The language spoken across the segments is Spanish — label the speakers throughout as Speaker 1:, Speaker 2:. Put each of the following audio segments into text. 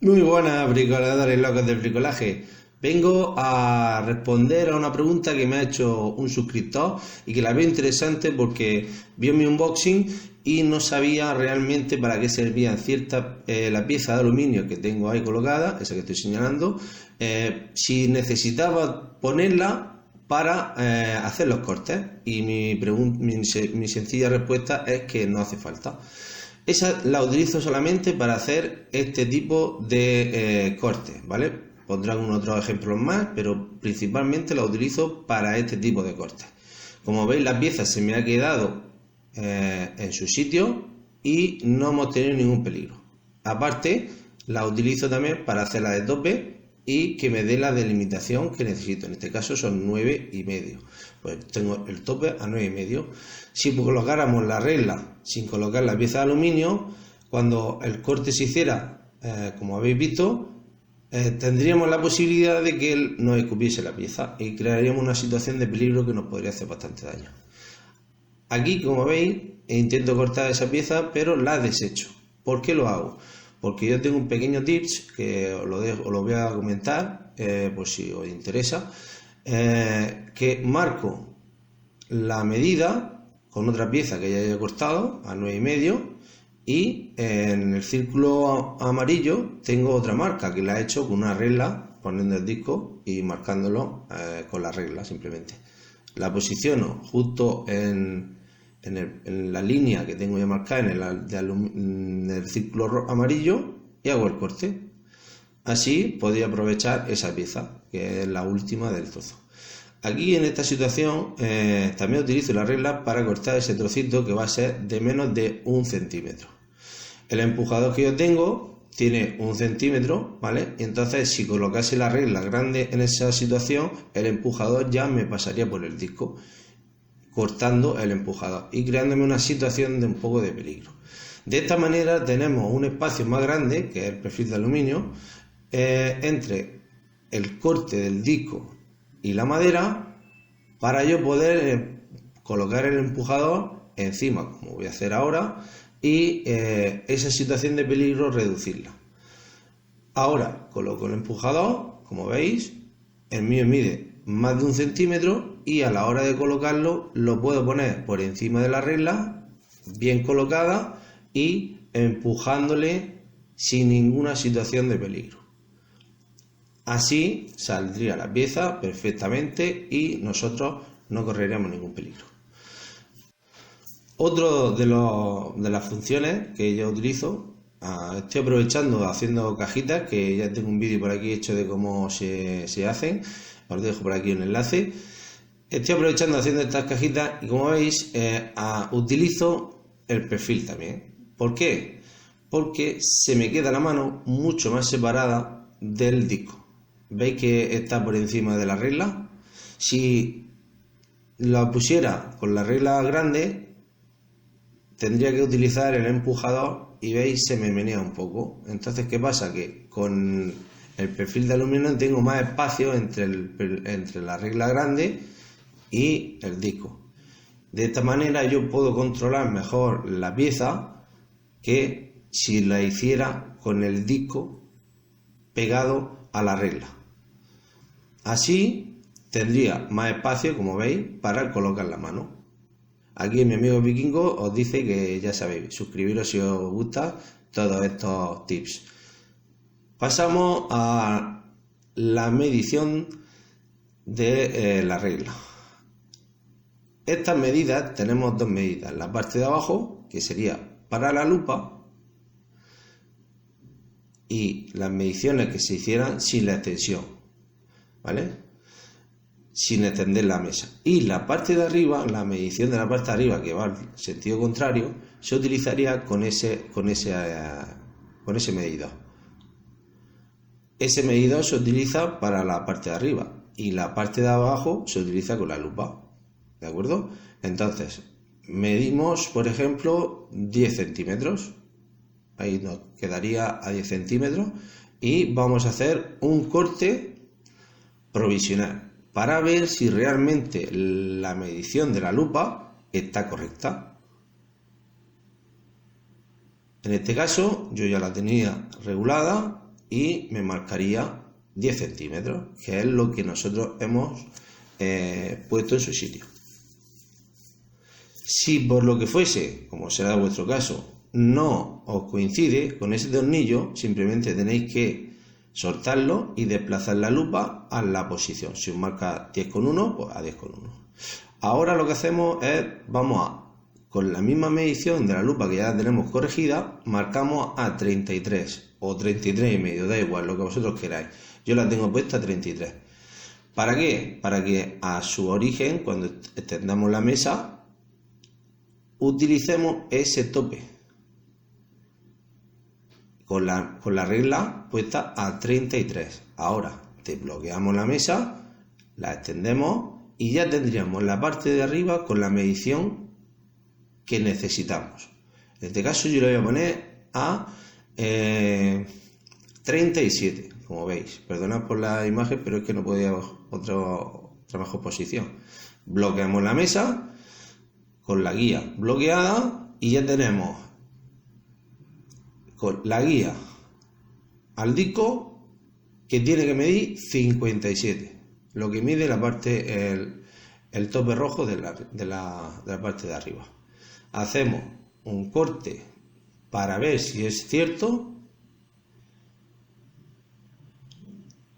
Speaker 1: Muy buenas, bricoladores locos del bricolaje. Vengo a responder a una pregunta que me ha hecho un suscriptor y que la veo interesante porque vio mi unboxing y no sabía realmente para qué servían la pieza de aluminio que tengo ahí colocada, esa que estoy señalando, si necesitaba ponerla para hacer los cortes. Y mi sencilla respuesta es que no hace falta. Esa la utilizo solamente para hacer este tipo de cortes, ¿vale? Pondré algunos otros ejemplos más, pero principalmente la utilizo para este tipo de cortes. Como veis, la pieza se me ha quedado en su sitio y no hemos tenido ningún peligro. Aparte, la utilizo también para hacerla de tope y que me dé la delimitación que necesito. En este caso son 9,5. Pues tengo el tope a 9,5. Si colocáramos la regla sin colocar la pieza de aluminio, cuando el corte se hiciera, como habéis visto, tendríamos la posibilidad de que él nos escupiese la pieza y crearíamos una situación de peligro que nos podría hacer bastante daño. Aquí, como veis, intento cortar esa pieza, pero la desecho. ¿Por qué lo hago? Porque yo tengo un pequeño tips que os lo voy a comentar, por si os interesa, que marco la medida con otra pieza que ya haya cortado a 9,5 y en el círculo amarillo tengo otra marca que la he hecho con una regla, poniendo el disco y marcándolo con la regla simplemente. La posiciono justo en la línea que tengo ya marcada en el círculo amarillo y hago el corte. Así podría aprovechar esa pieza, que es la última del trozo. Aquí en esta situación también utilizo la regla para cortar ese trocito que va a ser de menos de 1 centímetro. El empujador que yo tengo tiene 1 centímetro, ¿vale? Y entonces si colocase la regla grande en esa situación, el empujador ya me pasaría por el disco, cortando el empujador y creándome una situación de un poco de peligro. De esta manera tenemos un espacio más grande, que es el perfil de aluminio, entre el corte del disco y la madera, para yo poder colocar el empujador encima, como voy a hacer ahora, y esa situación de peligro reducirla. Ahora coloco el empujador, como veis, el mío mide más de 1 centímetro y a la hora de colocarlo lo puedo poner por encima de la regla, bien colocada y empujándole sin ninguna situación de peligro. Así saldría la pieza perfectamente y nosotros no correríamos ningún peligro. Otro de las funciones que yo utilizo, estoy aprovechando haciendo cajitas, que ya tengo un vídeo por aquí hecho de cómo se hacen, os dejo por aquí un enlace. Estoy aprovechando haciendo estas cajitas y como veis utilizo el perfil también. ¿Por qué? Porque se me queda la mano mucho más separada del disco. ¿Veis que está por encima de la regla? Si la pusiera con la regla grande, tendría que utilizar el empujador y veis, se me menea un poco. Entonces, ¿qué pasa? Que con el perfil de aluminio tengo más espacio entre la regla grande y el disco. De esta manera yo puedo controlar mejor la pieza que si la hiciera con el disco pegado a la regla. Así tendría más espacio, como veis, para colocar la mano. Aquí mi amigo Vikingo os dice que ya sabéis, suscribiros si os gustan todos estos tips. Pasamos a la medición de la regla. Estas medidas, tenemos dos medidas. La parte de abajo, que sería para la lupa, y las mediciones que se hicieran sin la extensión, ¿vale? Sin extender la mesa. Y la parte de arriba, la medición de la parte de arriba, que va al sentido contrario, se utilizaría con ese medidor. Ese medidor se utiliza para la parte de arriba y la parte de abajo se utiliza con la lupa, ¿de acuerdo? Entonces, medimos, por ejemplo, 10 centímetros. Ahí nos quedaría a 10 centímetros y vamos a hacer un corte provisional para ver si realmente la medición de la lupa está correcta. En este caso yo ya la tenía regulada y me marcaría 10 centímetros, que es lo que nosotros hemos puesto en su sitio. Si por lo que fuese, como será vuestro caso, no os coincide con ese tornillo, simplemente tenéis que soltarlo y desplazar la lupa a la posición. Si os marca 10,1, pues a 10,1. Ahora lo que hacemos es, con la misma medición de la lupa que ya tenemos corregida, marcamos a 33 o 33,5, da igual, lo que vosotros queráis. Yo la tengo puesta a 33. ¿Para qué? Para que a su origen, cuando extendamos la mesa, utilicemos ese tope con la regla puesta a 33. Ahora desbloqueamos la mesa, la extendemos y ya tendríamos la parte de arriba con la medición que necesitamos. En este caso yo le voy a poner a 37, como veis. Perdonad por la imagen, pero es que no podía otra mejor posición. Bloqueamos la mesa con la guía bloqueada y ya tenemos con la guía al disco que tiene que medir 57, lo que mide la parte, el tope rojo de la parte de arriba. Hacemos un corte para ver si es cierto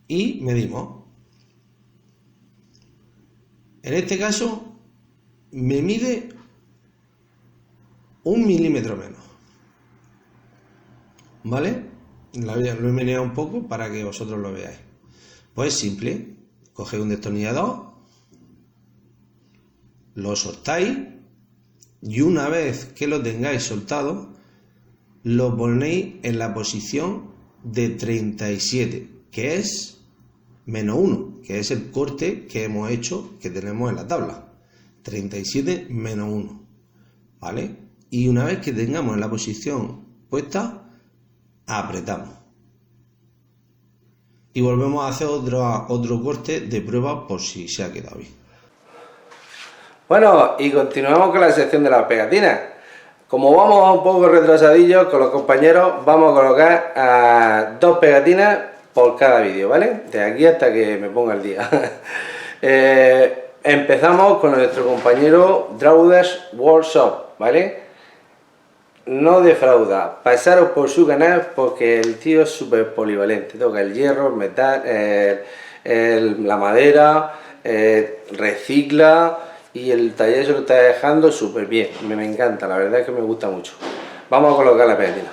Speaker 1: y medimos. En este caso me mide 1 milímetro menos, ¿vale? Lo he meneado un poco para que vosotros lo veáis. Pues es simple, cogéis un destornillador, lo soltáis y una vez que lo tengáis soltado, lo ponéis en la posición de 37, que es -1, que es el corte que hemos hecho, que tenemos en la tabla. 37 menos 1, ¿vale? Y una vez que tengamos en la posición puesta, apretamos y volvemos a hacer otro corte de prueba por si se ha quedado bien.
Speaker 2: Bueno, y continuamos con la sección de las pegatinas. Como vamos un poco retrasadillos con los compañeros, vamos a colocar 2 pegatinas por cada vídeo, ¿vale? De aquí hasta que me ponga el día. Empezamos con nuestro compañero Draudes Workshop, ¿vale? No defrauda, pasaros por su canal porque el tío es súper polivalente, toca el hierro, el metal, la madera, recicla y el taller se lo está dejando súper bien, me encanta, la verdad es que me gusta mucho. Vamos a colocar la pegatina.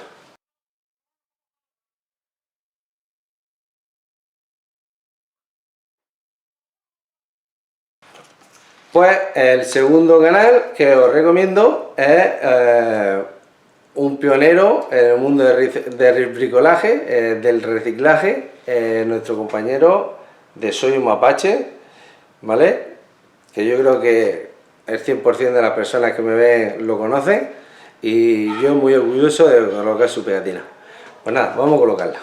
Speaker 2: Pues el segundo canal que os recomiendo es un pionero en el mundo del bricolaje, del reciclaje, nuestro compañero de Soy un Mapache, ¿vale? Que yo creo que el 100% de las personas que me ven lo conocen y yo muy orgulloso de colocar su pegatina. Pues nada, vamos a colocarla.